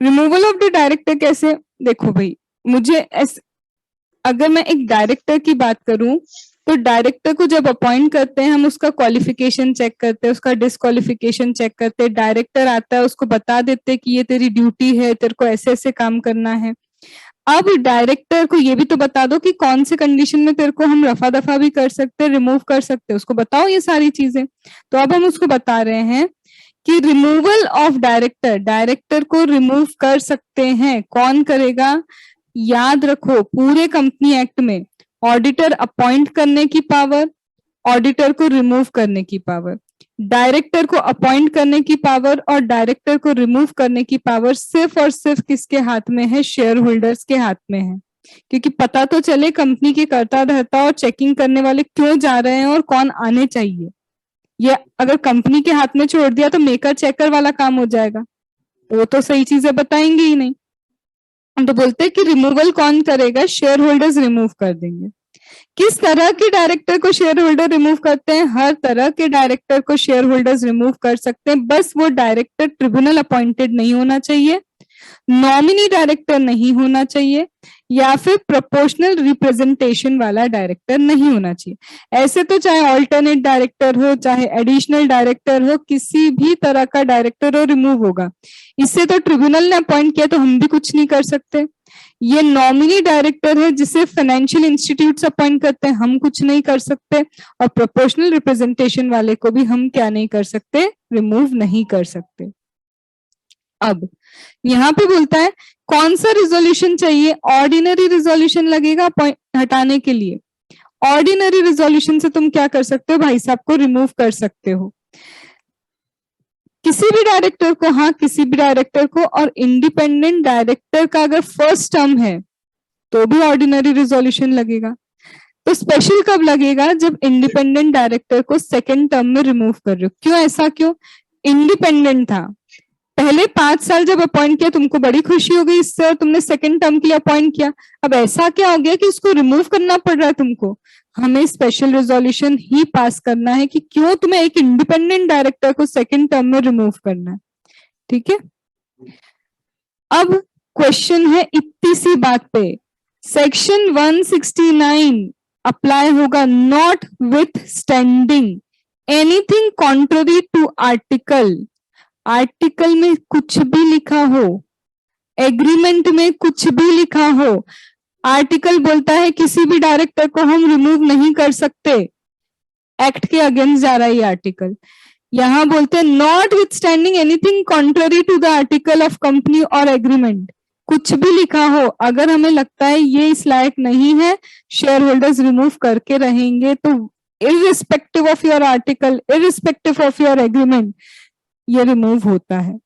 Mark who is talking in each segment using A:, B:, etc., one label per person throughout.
A: Removal of the director कैसे? देखो भाई, मुझे अगर मैं एक डायरेक्टर की बात करूं तो डायरेक्टर को जब अपॉइंट करते हैं हम उसका क्वालिफिकेशन चेक करते हैं, उसका डिस्क्वालिफिकेशन चेक करते हैं। डायरेक्टर आता है, उसको बता देते हैं कि ये तेरी ड्यूटी है, तेरे को ऐसे ऐसे काम करना है। अब डायरेक्टर को ये भी तो बता दो कि कौन से कंडीशन में तेरे को हम रफा दफा भी कर सकते हैं, रिमूव कर सकते हैं, उसको बताओ ये सारी चीजें। तो अब हम उसको बता रहे हैं कि रिमूवल ऑफ डायरेक्टर, डायरेक्टर को रिमूव कर सकते हैं। कौन करेगा? याद रखो, पूरे कंपनी एक्ट में ऑडिटर अपॉइंट करने की पावर, ऑडिटर को रिमूव करने की पावर, डायरेक्टर को अपॉइंट करने की पावर और डायरेक्टर को रिमूव करने की पावर सिर्फ और सिर्फ किसके हाथ में है? शेयर होल्डर्स के हाथ में है। क्योंकि पता तो चले कंपनी के कर्ता धर्ता और चेकिंग करने वाले क्यों जा रहे हैं और कौन आने चाहिए। ये अगर कंपनी के हाथ में छोड़ दिया तो मेकर चेकर वाला काम हो जाएगा, वो तो सही चीजें बताएंगे ही नहीं। हम तो बोलते हैं कि रिमूवल कौन करेगा? शेयर होल्डर्स रिमूव कर देंगे। किस तरह के डायरेक्टर को शेयर होल्डर रिमूव करते हैं? हर तरह के डायरेक्टर को शेयर होल्डर्स रिमूव कर सकते हैं, बस वो डायरेक्टर ट्रिब्यूनल अपॉइंटेड नहीं होना चाहिए, नॉमिनी डायरेक्टर नहीं होना चाहिए, या फिर प्रोपोर्शनल रिप्रेजेंटेशन वाला डायरेक्टर नहीं होना चाहिए। ऐसे तो चाहे ऑल्टरनेट डायरेक्टर हो, चाहे एडिशनल डायरेक्टर हो, किसी भी तरह का डायरेक्टर हो रिमूव होगा। इससे तो ट्रिब्यूनल ने अपॉइंट किया तो हम भी कुछ नहीं कर सकते। ये नॉमिनी डायरेक्टर है जिसे फाइनेंशियल इंस्टीट्यूट्स अपॉइंट करते हैं, हम कुछ नहीं कर सकते। और प्रोपोर्शनल रिप्रेजेंटेशन वाले को भी हम क्या नहीं कर सकते? रिमूव नहीं कर सकते। अब यहाँ पे बोलता है कौन सा रिजोल्यूशन चाहिए? ऑर्डिनरी रिजोल्यूशन लगेगा हटाने के लिए। ऑर्डिनरी रिजोल्यूशन से तुम क्या कर सकते हो? भाई साहब को रिमूव कर सकते हो, किसी भी डायरेक्टर को। हाँ, किसी भी डायरेक्टर को। और इंडिपेंडेंट डायरेक्टर का अगर फर्स्ट टर्म है तो भी ऑर्डिनरी रिजोल्यूशन लगेगा। तो स्पेशल कब लगेगा? जब इंडिपेंडेंट डायरेक्टर को सेकेंड टर्म में रिमूव कर रहे हो। क्यों? ऐसा क्यों? इंडिपेंडेंट था, पहले 5 साल जब अपॉइंट किया तुमको बड़ी खुशी हो गई इससे और तुमने सेकंड टर्म के लिए अपॉइंट किया। अब ऐसा क्या हो गया कि इसको रिमूव करना पड़ रहा है तुमको? हमें स्पेशल रेजोल्यूशन ही पास करना है कि क्यों तुम्हें एक इंडिपेंडेंट डायरेक्टर को सेकंड टर्म में रिमूव करना है। ठीक है, अब क्वेश्चन है इतनी सी बात पे, सेक्शन 169 अप्लाई होगा notwithstanding anything contrary to article. Article में कुछ भी लिखा हो, एग्रीमेंट में कुछ भी लिखा हो, आर्टिकल बोलता है किसी भी डायरेक्टर को हम रिमूव नहीं कर सकते, एक्ट के अगेंस्ट जा रहा है ये आर्टिकल। यहां बोलते हैं notwithstanding anything contrary to the article of company और एग्रीमेंट। कुछ भी लिखा हो, अगर हमें लगता है ये इस लायक नहीं है, शेयर होल्डर्स रिमूव करके रहेंगे, तो irrespective of your article, irrespective of your agreement, ये रिमूव होता है।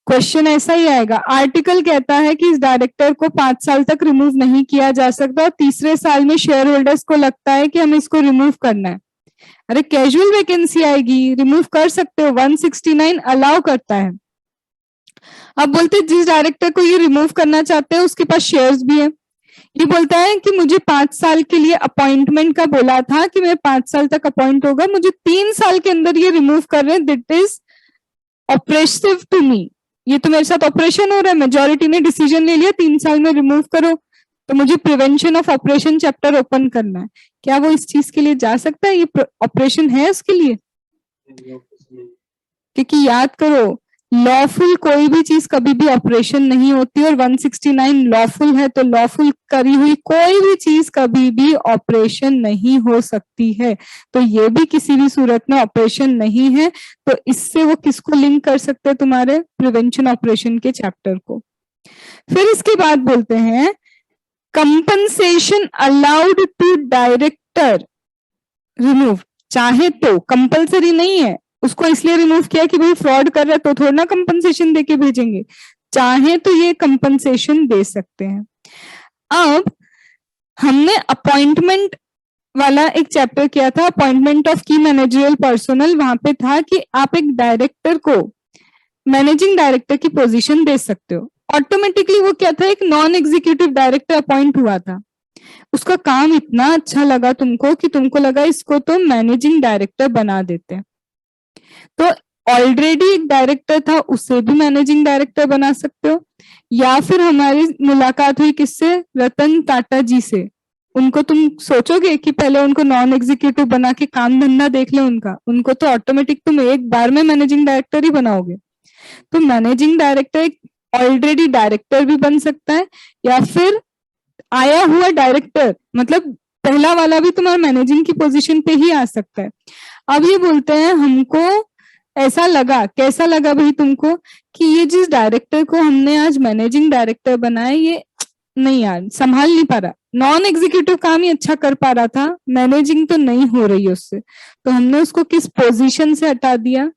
A: क्वेश्चन ऐसा ही आएगा, आर्टिकल कहता है कि इस डायरेक्टर को 5 साल तक रिमूव नहीं किया जा सकता और तीसरे साल में शेयर होल्डर्स को लगता है कि हमें इसको रिमूव करना है। अरे कैजुअल वैकेंसी आएगी, रिमूव कर सकते हो, 169 अलाउ करता है। अब बोलते हैं जिस डायरेक्टर को ये रिमूव करना चाहते हैं उसके पास शेयर्स भी है। ये बोलता है कि मुझे 5 साल के लिए अपॉइंटमेंट का बोला था कि मैं 5 साल तक अपॉइंट होगा, मुझे 3 साल के अंदर ये रिमूव कर रहे हैं, that is oppressive to me. ये तो मेरे साथ ऑपरेशन हो रहा है, मेजोरिटी ने डिसीजन ले लिया 3 साल में रिमूव करो, तो मुझे prevention of operation chapter open करना है। क्या वो इस चीज के लिए जा सकता है? ये ऑपरेशन है उसके लिए? क्योंकि याद करो, लॉफुल कोई भी चीज कभी भी ऑपरेशन नहीं होती, और 169 लॉफुल है, तो लॉफुल करी हुई कोई भी चीज कभी भी ऑपरेशन नहीं हो सकती है। तो ये भी किसी भी सूरत में ऑपरेशन नहीं है, तो इससे वो किसको लिंक कर सकते हैं? तुम्हारे प्रिवेंशन ऑपरेशन के चैप्टर को। फिर इसके बाद बोलते हैं compensation allowed to director remove, चाहे तो, कंपलसरी नहीं है, उसको इसलिए रिमूव किया कि भाई फ्रॉड कर रहा है तो थोड़ा ना कंपनसेशन देके भेजेंगे, चाहे तो ये कंपनसेशन दे सकते हैं। अब हमने अपॉइंटमेंट वाला एक चैप्टर किया था, अपॉइंटमेंट ऑफ की मैनेजरियल पर्सनल, वहां पे था कि आप एक डायरेक्टर को मैनेजिंग डायरेक्टर की पोजीशन दे सकते हो। ऑटोमेटिकली वो क्या था, एक नॉन एग्जीक्यूटिव डायरेक्टर अपॉइंट हुआ था, उसका काम इतना अच्छा लगा तुमको कि तुमको लगा इसको तो मैनेजिंग डायरेक्टर बना देते हैं। तो ऑलरेडी एक डायरेक्टर था, उसे भी मैनेजिंग डायरेक्टर बना सकते हो, या फिर हमारी मुलाकात हुई किससे, रतन टाटा जी से, उनको तुम सोचोगे कि पहले उनको नॉन एग्जीक्यूटिव बना के काम धंधा देख ले उनका, उनको तो ऑटोमेटिक तुम एक बार में मैनेजिंग डायरेक्टर ही बनाओगे। तो मैनेजिंग डायरेक्टर ऑलरेडी डायरेक्टर भी बन सकता है, या फिर आया हुआ डायरेक्टर, मतलब पहला वाला भी तुम्हारा मैनेजिंग की पोजीशन पे ही आ सकता है। अब ये बोलते हैं हमको ऐसा लगा, कैसा लगा भाई तुमको, कि ये जिस डायरेक्टर को हमने आज मैनेजिंग डायरेक्टर बनाया, ये नहीं यार संभाल नहीं पा रहा, नॉन एग्जीक्यूटिव काम ही अच्छा कर पा रहा था, मैनेजिंग तो नहीं हो रही उससे, तो हमने उसको किस पोजीशन से हटा दिया,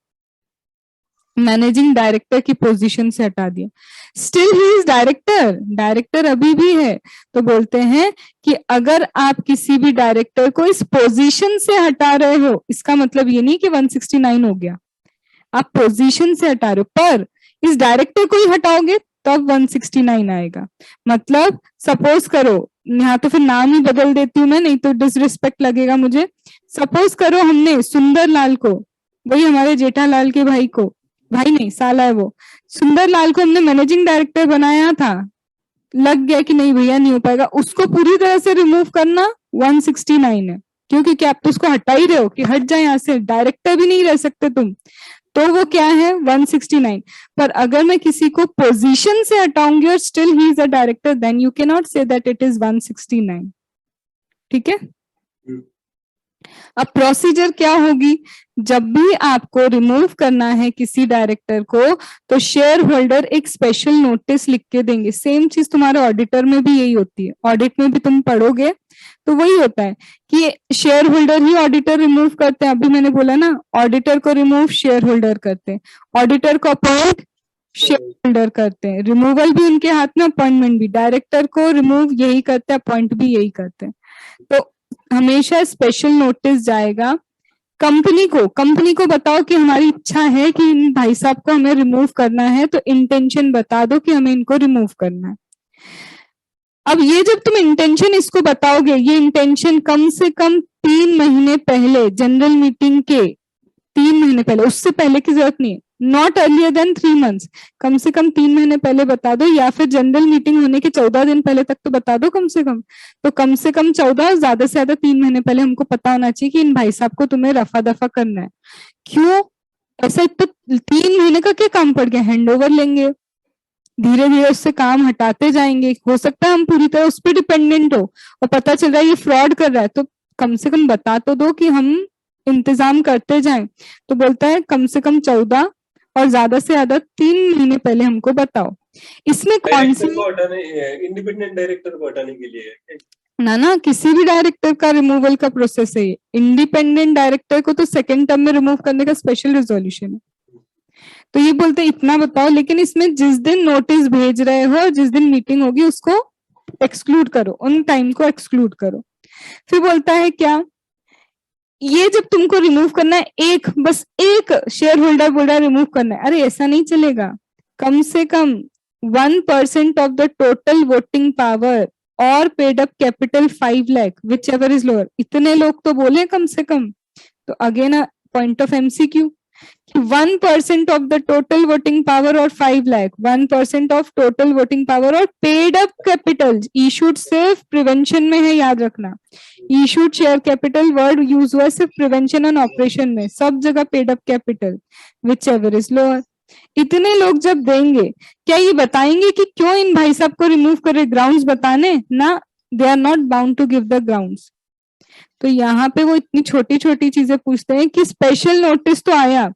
A: मैनेजिंग डायरेक्टर की पोजीशन से हटा दिया। Still he is director, director अभी भी है। तो बोलते हैं कि अगर आप किसी भी डायरेक्टर को इस पोजीशन से हटा रहे हो, इसका मतलब ये नहीं कि 169 हो गया, आप पोजीशन से हटा रहे हो, पर इस डायरेक्टर को ही हटाओगे तब 169 आएगा। मतलब सपोज करो, यहाँ तो फिर नाम ही बदल देती हूँ मैं, नहीं तो डिसरिस्पेक्ट लगेगा मुझे। सपोज करो हमने सुंदर लाल को, वही हमारे जेठालाल के भाई को, भाई नहीं साला है वो, सुंदर लाल को हमने मैनेजिंग डायरेक्टर बनाया था, लग गया कि नहीं भैया नहीं हो पाएगा, उसको पूरी तरह से रिमूव करना 169 है। क्यों? क्योंकि आप तो उसको हटा ही रहे हो कि हट जाए यहाँ से, डायरेक्टर भी नहीं रह सकते तुम, तो वो क्या है 169। पर अगर मैं किसी को पोजीशन से हटाऊंगी और still he is a director, then you can not say that it is 169। ठीक है। अब प्रोसीजर क्या होगी, जब भी आपको रिमूव करना है किसी डायरेक्टर को, तो शेयर होल्डर एक स्पेशल नोटिस लिख के देंगे। सेम चीज तुम्हारे ऑडिटर में भी यही होती है, ऑडिट में भी तुम पढ़ोगे तो वही होता है कि शेयर होल्डर ही ऑडिटर रिमूव करते हैं। अभी मैंने बोला ना, ऑडिटर को रिमूव शेयर होल्डर करते हैं, ऑडिटर को अपॉइंट शेयर होल्डर करते हैं, रिमूवल भी उनके हाथ में, अपॉइंटमेंट भी। डायरेक्टर को रिमूव यही करते हैं, अपॉइंट भी यही करते हैं। तो हमेशा स्पेशल नोटिस जाएगा कंपनी को बताओ कि हमारी इच्छा है कि इन भाई साहब को हमें रिमूव करना है, तो इंटेंशन बता दो कि हमें इनको रिमूव करना है। अब ये जब तुम इंटेंशन इसको बताओगे, ये इंटेंशन कम से कम 3 महीने पहले, जनरल मीटिंग के 3 महीने पहले, उससे पहले की जरूरत नहीं है, नॉट अर्लियर देन 3 मंथ्स, कम से कम 3 महीने पहले बता दो, या फिर जनरल मीटिंग होने के 14 दिन पहले तक तो बता दो कम से कम। तो कम से कम 14, ज्यादा से ज्यादा 3 महीने पहले हमको पता होना चाहिए कि इन भाई साहब को तुम्हें रफा दफा करना है। क्यों ऐसा? तो 3 महीने का क्या काम पड़ गया, हैंड ओवर लेंगे, धीरे धीरे उससे काम हटाते जाएंगे। हो सकता है हम पूरी तरह उस पर डिपेंडेंट हो और पता चल रहा है ये फ्रॉड कर रहा है, तो कम से कम बता तो दो कि हम इंतजाम करते जाएं। तो बोलता है कम से कम 14 और ज्यादा से ज्यादा 3 महीने पहले हमको बताओ। इसमें कौन सी
B: इंडिपेंडेंट डायरेक्टर को हटाने के लिए
A: ना किसी भी डायरेक्टर का रिमूवल का प्रोसेस है। इंडिपेंडेंट डायरेक्टर को तो सेकेंड टर्म में रिमूव करने का स्पेशल रिजोल्यूशन है। तो ये बोलते इतना बताओ, लेकिन इसमें जिस दिन नोटिस भेज रहे हो और जिस दिन मीटिंग होगी उसको एक्सक्लूड करो, उन टाइम को एक्सक्लूड करो। फिर बोलता है क्या, ये जब तुमको रिमूव करना है, बस एक शेयर होल्डर बोल रहा है रिमूव करना है, अरे ऐसा नहीं चलेगा। कम से कम 1% of the total voting power और paid up capital 5 lakh whichever is lower, इतने लोग तो बोले कम से कम। तो again point of MCQ, 1% of the total voting power or 5 lakh, 1% of total voting power और paid up capital, issued सिर्फ प्रिवेंशन में है, याद रखना। issued share capital word use हुआ सिर्फ प्रिवेंशन और ऑपरेशन में, सब जगह paid up capital whichever is lower। इतने लोग जब देंगे, क्या ये बताएंगे कि क्यों इन भाई साहब को रिमूव करे, ग्राउंड्स बताने ना, they are not bound to give the grounds. तो यहाँ पे वो इतनी छोटी छोटी चीजें पूछते हैं कि स्पेशल नोटिस तो आया,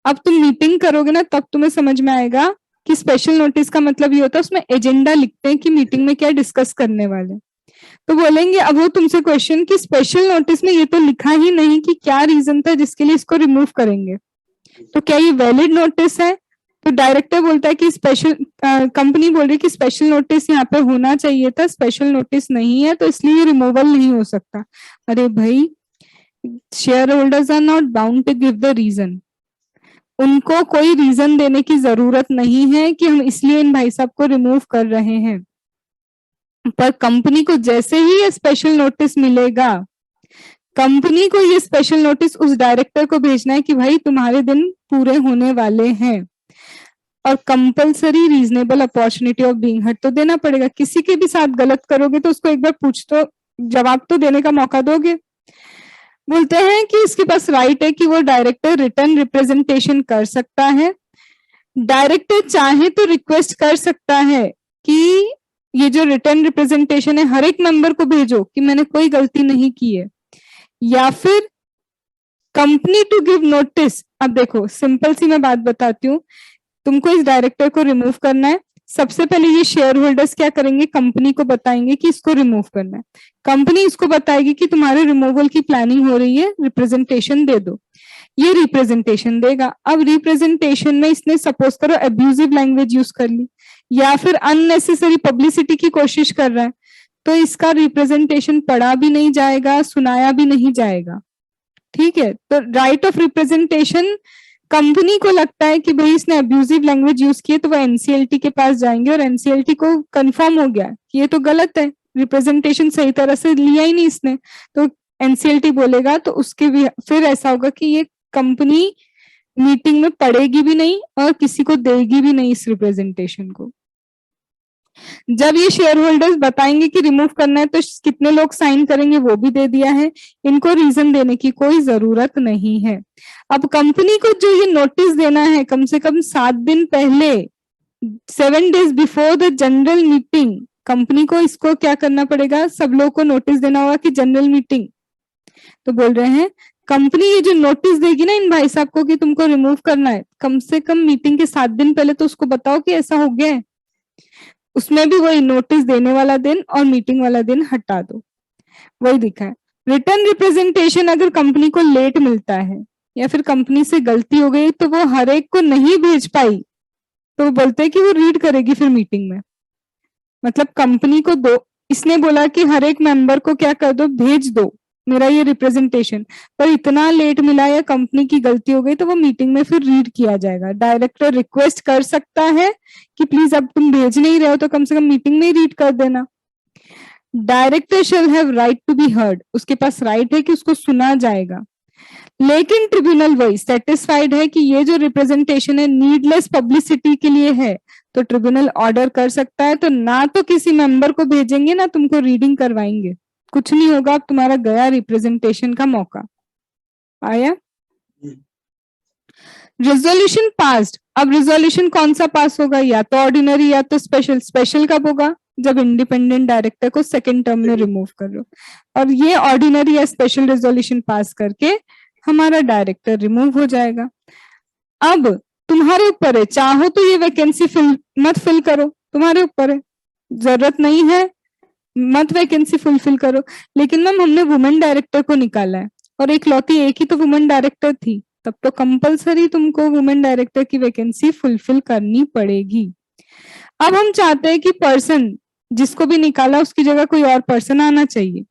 A: अब तुम मीटिंग करोगे ना तब तुम्हें समझ में आएगा कि स्पेशल नोटिस का मतलब ये होता है उसमें एजेंडा लिखते हैं कि मीटिंग में क्या डिस्कस करने वाले। तो बोलेंगे अब वो तुमसे क्वेश्चन कि स्पेशल नोटिस में ये तो लिखा ही नहीं कि क्या रीजन था जिसके लिए इसको रिमूव करेंगे, तो क्या ये वैलिड नोटिस है? तो डायरेक्टर बोलता है कि स्पेशल, कंपनी बोल रही है कि स्पेशल नोटिस यहाँ पे होना चाहिए था, स्पेशल नोटिस नहीं है तो इसलिए रिमूवल नहीं हो सकता। अरे भाई, shareholders are not bound to give the reason, उनको कोई रीजन देने की जरूरत नहीं है कि हम इसलिए इन भाई साहब को रिमूव कर रहे हैं। पर कंपनी को जैसे ही ये स्पेशल नोटिस मिलेगा, कंपनी को ये स्पेशल नोटिस उस डायरेक्टर को भेजना है कि भाई तुम्हारे दिन पूरे होने वाले हैं। और compulsory reasonable opportunity of being heard, तो देना पड़ेगा। किसी के भी साथ गलत करोगे तो उसको एक बार पूछ तो, जवाब तो देने का मौका दोगे। बोलते हैं कि इसके पास राइट है कि वो डायरेक्टर रिटर्न रिप्रेजेंटेशन कर सकता है। डायरेक्टर चाहे तो रिक्वेस्ट कर सकता है कि ये जो रिटर्न रिप्रेजेंटेशन है हर एक मेंबर को भेजो कि मैंने कोई गलती नहीं की है, या फिर कंपनी टू गिव नोटिस। अब देखो सिंपल सी मैं बात बताती हूँ, तुमको इस डायरेक्टर को रिमूव करना है। सबसे पहले ये शेयर होल्डर्स क्या करेंगे, कंपनी को बताएंगे कि इसको रिमूव करना है। कंपनी इसको बताएगी कि तुम्हारे रिमूवल की प्लानिंग हो रही है, रिप्रेजेंटेशन दे दो। ये रिप्रेजेंटेशन देगा। अब रिप्रेजेंटेशन में इसने सपोज करो अब्यूजिव लैंग्वेज यूज कर ली या फिर अननेसेसरी पब्लिसिटी की कोशिश कर रहा है, तो इसका रिप्रेजेंटेशन पढ़ा भी नहीं जाएगा, सुनाया भी नहीं जाएगा। ठीक है, तो राइट ऑफ रिप्रेजेंटेशन, कंपनी को लगता है कि भाई इसने अब्यूजिव लैंग्वेज यूज की है, तो वो एनसीएलटी के पास जाएंगे और एनसीएलटी को कंफर्म हो गया कि ये तो गलत है, रिप्रेजेंटेशन सही तरह से लिया ही नहीं इसने, तो एनसीएलटी बोलेगा तो उसके भी फिर ऐसा होगा कि ये कंपनी मीटिंग में पढ़ेगी भी नहीं और किसी को देगी भी नहीं इस रिप्रेजेंटेशन को। जब ये शेयर होल्डर्स बताएंगे कि रिमूव करना है तो कितने लोग साइन करेंगे वो भी दे दिया है, इनको रीजन देने की कोई जरूरत नहीं है। अब कंपनी को जो ये नोटिस देना है कम से कम 7 दिन पहले, 7 days before the general meeting, company को इसको क्या करना पड़ेगा, सब लोग को नोटिस देना होगा कि जनरल मीटिंग। तो बोल रहे हैं कंपनी ये जो नोटिस देगी ना इन भाई साहब को कि तुमको रिमूव करना है, कम से कम मीटिंग के 7 दिन पहले तो उसको बताओ कि ऐसा हो गया है। उसमें भी वही नोटिस देने वाला दिन और मीटिंग वाला दिन हटा दो, वही दिखा है। रिटर्न रिप्रेजेंटेशन अगर कंपनी को लेट मिलता है या फिर कंपनी से गलती हो गई तो वो हर एक को नहीं भेज पाई, तो वो बोलते हैं कि वो रीड करेगी फिर मीटिंग में। मतलब कंपनी को दो, इसने बोला कि हर एक मेंबर को क्या कर दो, भेज दो मेरा ये रिप्रेजेंटेशन, पर इतना लेट मिला या कंपनी की गलती हो गई तो वो मीटिंग में फिर रीड किया जाएगा। डायरेक्टर रिक्वेस्ट कर सकता है कि प्लीज अब तुम भेज नहीं रहे हो तो कम से कम मीटिंग में ही रीड कर देना। Director shall have right to be heard, उसके पास राइट है कि उसको सुना जाएगा। लेकिन ट्रिब्यूनल वही सेटिस्फाइड है कि ये जो रिप्रेजेंटेशन है नीडलेस पब्लिसिटी के लिए है, तो ट्रिब्यूनल ऑर्डर कर सकता है। तो ना तो किसी मेंबर को भेजेंगे ना तुमको रीडिंग करवाएंगे, कुछ नहीं होगा, अब तुम्हारा गया रिप्रेजेंटेशन का मौका। आया रिजोल्यूशन पास्ड। अब रिजोल्यूशन कौन सा पास होगा, या तो ऑर्डिनरी या तो स्पेशल। स्पेशल कब होगा, जब इंडिपेंडेंट डायरेक्टर को सेकंड टर्म में रिमूव कर लो, और ये ऑर्डिनरी या स्पेशल रिजोल्यूशन पास करके हमारा डायरेक्टर रिमूव हो जाएगा। अब तुम्हारे ऊपर है, चाहो तो ये वैकेंसी मत फिल करो, तुम्हारे ऊपर है, जरूरत नहीं है मत वैकेंसी फुलफिल करो। लेकिन मैम हमने वुमेन डायरेक्टर को निकाला है और एक ही तो वुमेन डायरेक्टर थी, तब तो कंपलसरी तुमको वुमेन डायरेक्टर की वैकेंसी फुलफिल करनी पड़ेगी। अब हम चाहते हैं कि पर्सन जिसको भी निकाला उसकी जगह कोई और पर्सन आना चाहिए,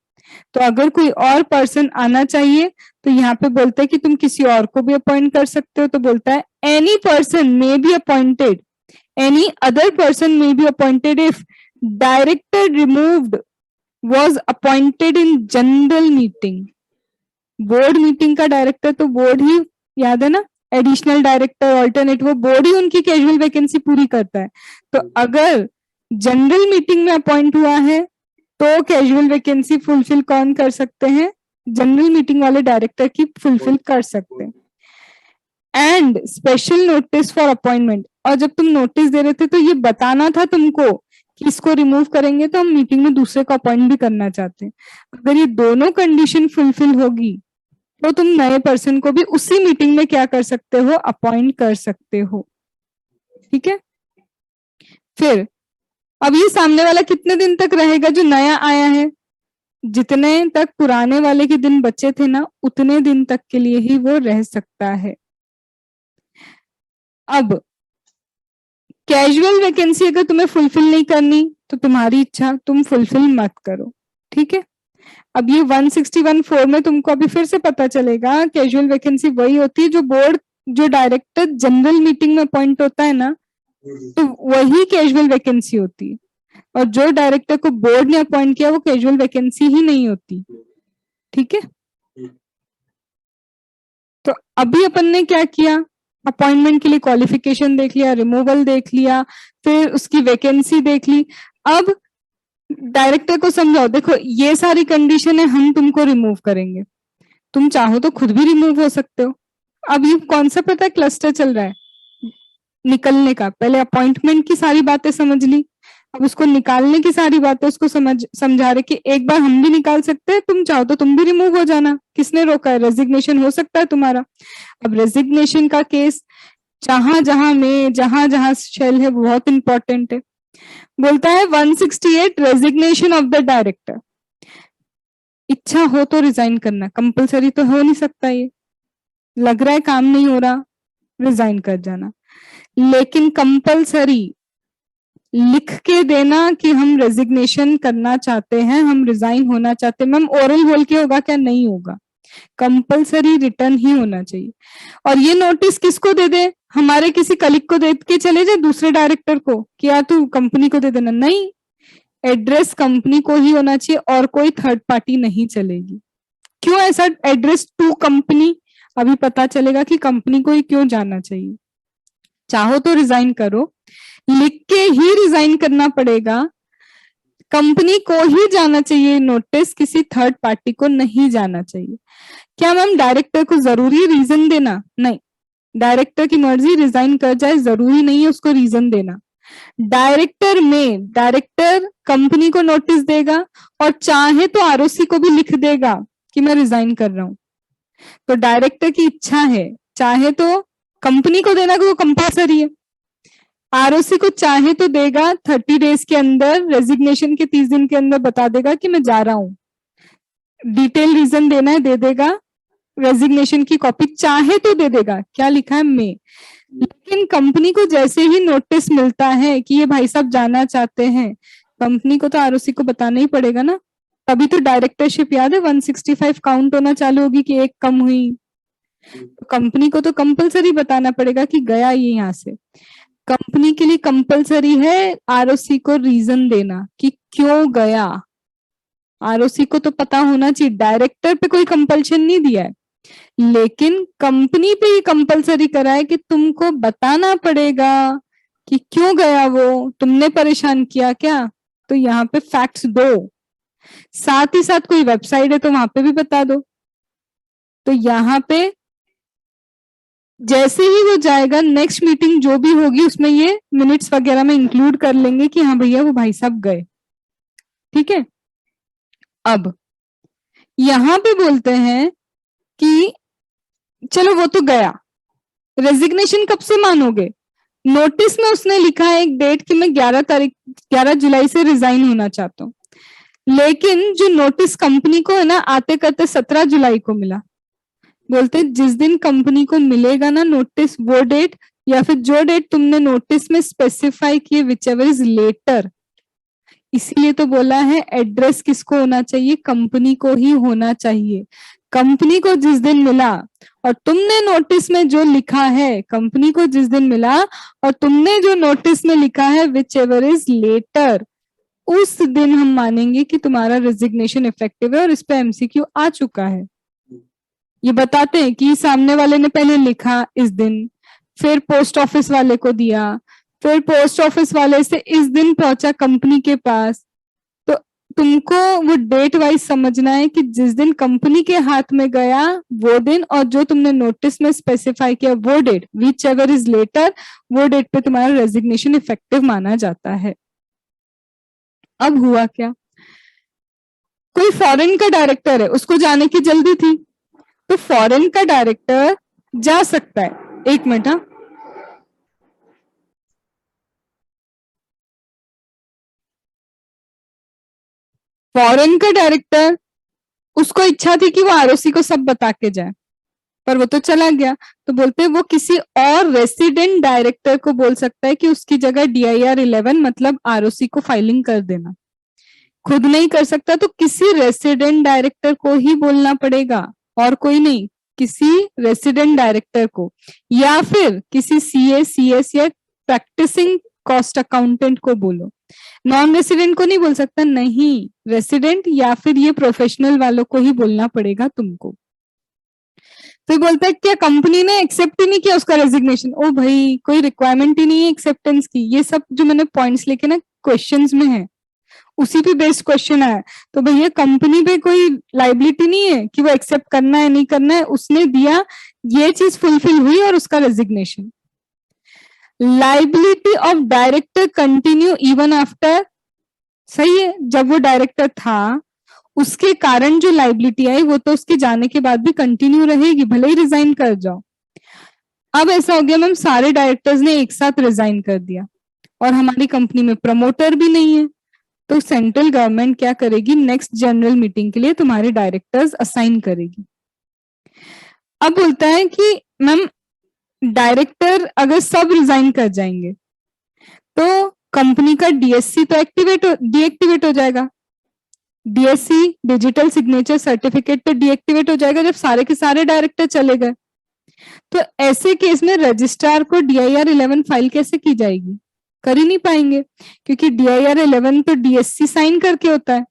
A: तो अगर कोई और पर्सन आना चाहिए तो यहाँ पे बोलते हैं कि तुम किसी और को भी अपॉइंट कर सकते हो, तो बोलता है any person may be appointed, any other person may be appointed if director removed was appointed in general meeting. Board meeting का डायरेक्टर तो बोर्ड ही, याद है ना, एडिशनल डायरेक्टर ऑल्टरनेट, वो बोर्ड ही उनकी कैजुअल वैकेंसी पूरी करता है। तो अगर जनरल मीटिंग में अपॉइंट हुआ है तो कैजुअल वैकेंसी फुलफिल कौन कर सकते हैं, जनरल मीटिंग वाले डायरेक्टर की फुलफिल कर सकते हैं। And special notice for appointment, और जब तुम नोटिस दे रहे थे तो ये बताना था तुमको कि इसको रिमूव करेंगे तो हम मीटिंग में दूसरे को अपॉइंट भी करना चाहते हैं। अगर ये दोनों कंडीशन फुलफिल होगी तो तुम नए पर्सन को भी उसी मीटिंग में क्या कर सकते हो, अपॉइंट कर सकते हो। ठीक है, फिर अब ये सामने वाला कितने दिन तक रहेगा जो नया आया है, जितने तक पुराने वाले के दिन बचे थे ना उतने दिन तक के लिए ही वो रह सकता है। अब कैजुअल वैकेंसी अगर तुम्हें फुलफिल नहीं करनी तो तुम्हारी इच्छा, तुम फुलफिल मत करो। ठीक है, अब ये 161(4) में तुमको अभी फिर से पता चलेगा कैजुअल वैकेंसी वही होती है जो बोर्ड, जो डायरेक्टर जनरल मीटिंग में अपॉइंट होता है ना, तो वही कैजुअल वैकेंसी होती है, और जो डायरेक्टर को बोर्ड ने अपॉइंट किया वो कैजुअल वैकेंसी ही नहीं होती। ठीक है, तो अभी अपन ने क्या किया, अपॉइंटमेंट के लिए क्वालिफिकेशन देख लिया, रिमूवल देख लिया, फिर उसकी वैकेंसी देख ली। अब डायरेक्टर को समझाओ, देखो ये सारी कंडीशन है, हम तुमको रिमूव करेंगे, तुम चाहो तो खुद भी रिमूव हो सकते हो। अब ये कौन सा पता है क्लस्टर चल रहा है निकलने का, पहले अपॉइंटमेंट की सारी बातें समझ ली, अब उसको निकालने की सारी बातें उसको समझा रहे कि एक बार हम भी निकाल सकते हैं, तुम चाहो तो तुम भी रिमूव हो जाना, किसने रोका है, रेजिग्नेशन हो सकता है तुम्हारा। अब रेजिग्नेशन का केस जहां जहां शेल है वो बहुत इंपॉर्टेंट है। बोलता है 168 रेजिग्नेशन ऑफ द डायरेक्टर। इच्छा हो तो रिजाइन करना, कंपलसरी तो हो नहीं सकता, ये लग रहा है काम नहीं हो रहा, रिजाइन कर जाना। लेकिन कंपलसरी लिख के देना कि हम रेजिग्नेशन करना चाहते हैं, हम रिजाइन होना चाहते हैं। मैम ओरल बोल के होगा क्या? नहीं होगा, कंपलसरी रिटर्न ही होना चाहिए। और ये नोटिस किसको दे दे? हमारे किसी कलीग को दे के चले जाए, दूसरे डायरेक्टर को, कि यार तू कंपनी को दे देना, नहीं, एड्रेस कंपनी को ही होना चाहिए और कोई थर्ड पार्टी नहीं चलेगी। क्यों ऐसा एड्रेस टू कंपनी? अभी पता चलेगा कि कंपनी को ही क्यों जाना चाहिए। चाहो तो रिजाइन करो, लिख के ही रिजाइन करना पड़ेगा, कंपनी को ही जाना चाहिए नोटिस, किसी थर्ड पार्टी को नहीं जाना चाहिए। क्या मैम डायरेक्टर को जरूरी रीजन देना? नहीं, डायरेक्टर की मर्जी, रिजाइन कर जाए, जरूरी नहीं है उसको रीजन देना। डायरेक्टर कंपनी को नोटिस देगा और चाहे तो आरओसी को भी लिख देगा कि मैं रिजाइन कर रहा हूं। तो डायरेक्टर की इच्छा है, चाहे तो कंपनी को देना, कि वो कंपल्सरी है, आरओसी को चाहे तो देगा 30 डेज के अंदर, रेजिग्नेशन के 30 दिन के अंदर बता देगा कि मैं जा रहा हूं, डिटेल रीजन देना है दे देगा, रेजिग्नेशन की कॉपी चाहे तो दे देगा, क्या लिखा है में। लेकिन कंपनी को जैसे ही नोटिस मिलता है कि ये भाई साहब जाना चाहते हैं, कंपनी को तो आरओसी को बताना ही पड़ेगा ना। तभी तो डायरेक्टरशिप, याद है 165 काउंट होना चालू होगी कि एक कम हुई, कंपनी को तो कंपलसरी बताना पड़ेगा कि गया ये यहाँ से। कंपनी के लिए कंपलसरी है आरओसी को रीजन देना कि क्यों गया, आरओसी को तो पता होना चाहिए। डायरेक्टर पे कोई कंपल्शन नहीं दिया है, लेकिन कंपनी पे ये कंपलसरी करा है कि तुमको बताना पड़ेगा कि क्यों गया वो, तुमने परेशान किया क्या, तो यहाँ पे फैक्ट्स दो। साथ ही साथ कोई वेबसाइट है तो वहां पे भी बता दो। तो यहाँ पे जैसे ही वो जाएगा, नेक्स्ट मीटिंग जो भी होगी उसमें ये मिनट्स वगैरह में इंक्लूड कर लेंगे कि हाँ भैया वो भाई साहब गए, ठीक है। अब यहां पे बोलते हैं कि चलो वो तो गया, रेजिग्नेशन कब से मानोगे? नोटिस में उसने लिखा है एक डेट कि मैं 11 जुलाई से रिजाइन होना चाहता हूँ, लेकिन जो नोटिस कंपनी को है ना, आते करते 17 जुलाई को मिला। बोलते जिस दिन कंपनी को मिलेगा ना नोटिस, वो डेट, या फिर जो डेट तुमने नोटिस में स्पेसिफाई किए, विच एवर इज लेटर। इसीलिए तो बोला है एड्रेस किसको होना चाहिए? कंपनी को ही होना चाहिए। कंपनी को जिस दिन मिला और तुमने नोटिस में जो लिखा है, कंपनी को जिस दिन मिला और तुमने जो नोटिस में लिखा है विच एवर इज लेटर, उस दिन हम मानेंगे कि तुम्हारा रेजिग्नेशन इफेक्टिव है। और इस पे एमसीक्यू आ चुका है। ये बताते हैं कि सामने वाले ने पहले लिखा इस दिन, फिर पोस्ट ऑफिस वाले को दिया, फिर पोस्ट ऑफिस वाले से इस दिन पहुंचा कंपनी के पास। तो तुमको वो डेट वाइज समझना है कि जिस दिन कंपनी के हाथ में गया वो दिन, और जो तुमने नोटिस में स्पेसिफाई किया वो date, whichever is later, वो डेट पे तुम्हारा रेजिग्नेशन इफेक्टिव माना जाता है। अब हुआ क्या, कोई फॉरेन का डायरेक्टर है, उसको जाने की जल्दी थी, तो फॉरेन का डायरेक्टर जा सकता है। एक मिनट, हाँ, फॉरेन का डायरेक्टर, उसको इच्छा थी कि वो आरओसी को सब बता के जाए, पर वो तो चला गया। तो बोलते हैं वो किसी और रेसिडेंट डायरेक्टर को बोल सकता है कि उसकी जगह DIR 11 मतलब आरओसी को फाइलिंग कर देना। खुद नहीं कर सकता तो किसी रेसिडेंट डायरेक्टर को ही बोलना पड़ेगा, और कोई नहीं, किसी रेसिडेंट डायरेक्टर को, या फिर किसी CA CS या प्रैक्टिसिंग कॉस्ट अकाउंटेंट को बोलो। नॉन रेसिडेंट को नहीं बोल सकता, नहीं, रेसिडेंट या फिर ये प्रोफेशनल वालों को ही बोलना पड़ेगा तुमको। तो बोलता है क्या कंपनी ने एक्सेप्ट ही नहीं किया उसका रेजिग्नेशन? ओ भाई, कोई रिक्वायरमेंट ही नहीं है एक्सेप्टेंस की। ये सब जो मैंने पॉइंट्स लिखे ना क्वेश्चंस में है, उसी पे बेस्ड क्वेश्चन आया। तो भैया कंपनी पे कोई लाइबिलिटी नहीं है कि वो एक्सेप्ट करना है नहीं करना है, उसने दिया, ये चीज फुलफिल हुई और उसका resignation. Liability of director continue even after, सही है, जब वो डायरेक्टर था उसके कारण जो लाइबिलिटी आई वो तो उसके जाने के बाद भी कंटिन्यू रहेगी, भले ही रिजाइन कर जाओ। अब ऐसा हो गया मैम, सारे डायरेक्टर्स ने एक साथ रिजाइन कर दिया और हमारी कंपनी में प्रमोटर भी नहीं है, तो सेंट्रल गवर्नमेंट क्या करेगी, नेक्स्ट जनरल मीटिंग के लिए तुम्हारे डायरेक्टर्स असाइन करेगी। अब बोलता है कि मैम डायरेक्टर अगर सब रिजाइन कर जाएंगे तो कंपनी का डीएससी तो डीएक्टिवेट हो जाएगा। डीएससी डिजिटल सिग्नेचर सर्टिफिकेट तो डीएक्टिवेट हो जाएगा जब सारे के सारे डायरेक्टर चले गए। तो ऐसे केस में रजिस्ट्रार को DIR 11 फाइल कैसे की जाएगी? कर ही नहीं पाएंगे, क्योंकि DIR 11 तो डीएससी साइन करके होता है।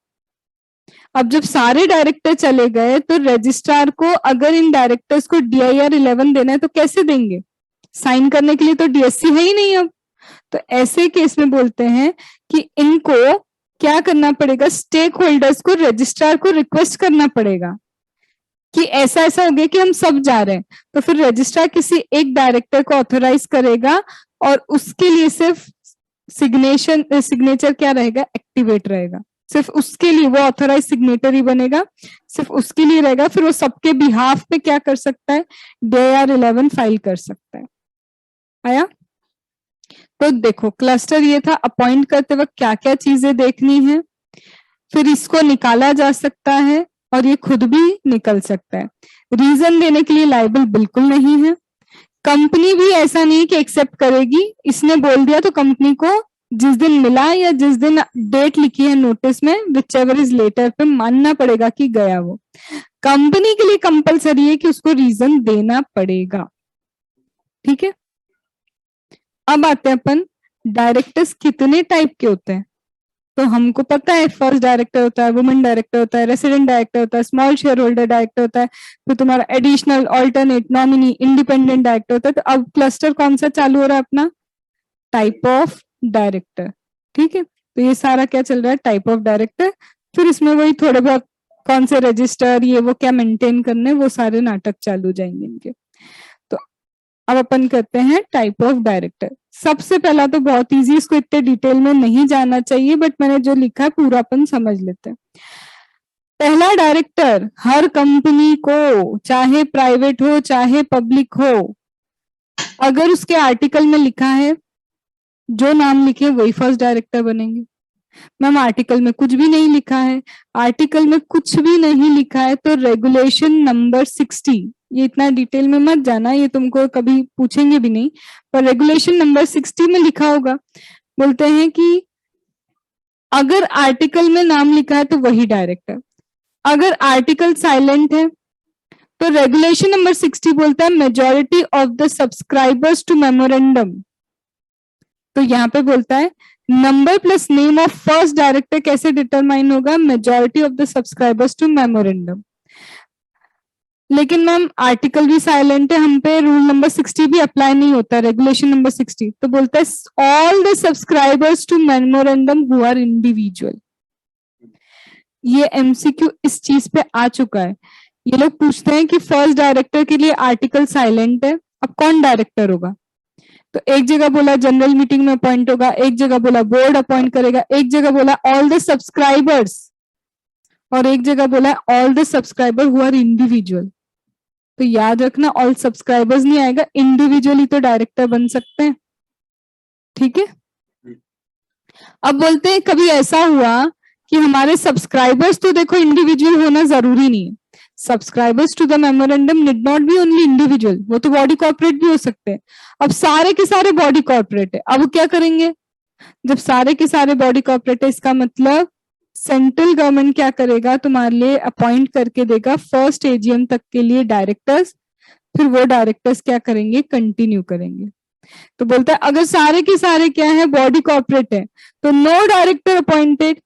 A: अब जब सारे डायरेक्टर चले गए तो रजिस्ट्रार को अगर इन डायरेक्टर्स को DIR 11 देना है तो कैसे देंगे? साइन करने के लिए तो डीएससी है ही नहीं अब। तो ऐसे केस में बोलते हैं कि इनको क्या करना पड़ेगा, स्टेक होल्डर्स को, रजिस्ट्रार को रिक्वेस्ट करना पड़ेगा कि ऐसा ऐसा हो गया कि हम सब जा रहे हैं। तो फिर रजिस्ट्रार किसी एक डायरेक्टर को ऑथोराइज करेगा और उसके लिए सिर्फ सिग्नेचर क्या रहेगा, एक्टिवेट रहेगा। सिर्फ उसके लिए वो ऑथोराइज सिग्नेटर ही बनेगा, सिर्फ उसके लिए रहेगा। फिर वो सबके बिहाफ पे क्या कर सकता है, DIR 11 फाइल कर सकता है। आया? तो देखो क्लस्टर ये था, अपॉइंट करते वक्त क्या क्या चीजें देखनी है, फिर इसको निकाला जा सकता है और ये खुद भी निकल सकता है। रीजन देने के लिए लायबल बिल्कुल नहीं है। कंपनी भी ऐसा नहीं कि एक्सेप्ट करेगी, इसने बोल दिया तो कंपनी को जिस दिन मिला या जिस दिन डेट लिखी है नोटिस में, विच एवर इज लेटर पे मानना पड़ेगा कि गया वो। कंपनी के लिए कंपलसरी है कि उसको रीजन देना पड़ेगा। ठीक है, अब आते हैं अपन डायरेक्टर्स कितने टाइप के होते हैं। तो हमको पता है फर्स्ट डायरेक्टर होता है, वुमेन डायरेक्टर होता है, रेसिडेंट डायरेक्टर होता है, स्मॉल शेयर होल्डर डायरेक्टर होता है, फिर तुम्हारा additional, alternate, nominee, independent director होता है। तो अब क्लस्टर कौन सा चालू हो रहा है अपना, टाइप ऑफ डायरेक्टर। ठीक है, तो ये सारा क्या चल रहा है, टाइप ऑफ डायरेक्टर। फिर इसमें वही थोड़े बहुत कौन से रजिस्टर ये वो क्या मेंटेन करने, वो सारे नाटक चालू जाएंगे इनके। तो अब अपन करते हैं टाइप ऑफ डायरेक्टर। सबसे पहला तो बहुत इजी, इसको इतने डिटेल में नहीं जाना चाहिए, बट मैंने जो लिखा है पूरा अपन समझ लेते हैं। पहला डायरेक्टर हर कंपनी को, चाहे प्राइवेट हो चाहे पब्लिक हो, अगर उसके आर्टिकल में लिखा है, जो नाम लिखे वही फर्स्ट डायरेक्टर बनेंगे। मैम आर्टिकल में कुछ भी नहीं लिखा है, आर्टिकल में कुछ भी नहीं लिखा है तो रेगुलेशन नंबर 60, ये इतना डिटेल में मत जाना, ये तुमको कभी पूछेंगे भी नहीं, पर रेगुलेशन नंबर 60 में लिखा होगा। बोलते हैं कि अगर आर्टिकल में नाम लिखा है तो वही डायरेक्टर। अगर आर्टिकल साइलेंट है तो रेगुलेशन नंबर 60 बोलता है majority of the subscribers to memorandum. तो यहाँ पे बोलता है number plus name of first director कैसे डिटरमाइन होगा, majority of the subscribers to memorandum. लेकिन मैम आर्टिकल भी साइलेंट है, हम पे रूल नंबर 60 भी अप्लाई नहीं होता, रेगुलेशन नंबर 60। तो बोलता है all the subscribers to memorandum who are individual. ये MCQ इस चीज पे आ चुका है। ये लोग पूछते हैं कि फर्स्ट डायरेक्टर के लिए आर्टिकल साइलेंट है, अब कौन डायरेक्टर होगा? तो एक जगह बोला जनरल मीटिंग में अपॉइंट होगा, एक जगह बोला बोर्ड अपॉइंट करेगा, एक जगह बोला ऑल द सब्सक्राइबर्स, और एक जगह बोला all the subscriber who are individual. तो याद रखना ऑल सब्सक्राइबर्स नहीं आएगा, इंडिविजुअली तो डायरेक्टर बन सकते हैं। ठीक है, अब बोलते हैं कभी ऐसा हुआ कि हमारे सब्सक्राइबर्स, तो देखो इंडिविजुअल होना जरूरी नहीं है, subscribers to the memorandum need not be only individual, वो तो बॉडी कॉर्पोरेट भी हो सकते हैं। अब सारे के सारे बॉडी कॉर्पोरेट है, अब क्या करेंगे, जब सारे के सारे बॉडी कॉर्पोरेट है, इसका मतलब सेंट्रल गवर्नमेंट क्या करेगा, तुम्हारे लिए अपॉइंट करके देगा फर्स्ट AGM तक के लिए डायरेक्टर्स, फिर वो डायरेक्टर्स क्या करेंगे, कंटिन्यू करेंगे। तो बोलता है अगर सारे के सारे क्या है, बॉडी कॉर्पोरेट है, तो नो डायरेक्टर अपॉइंटेड,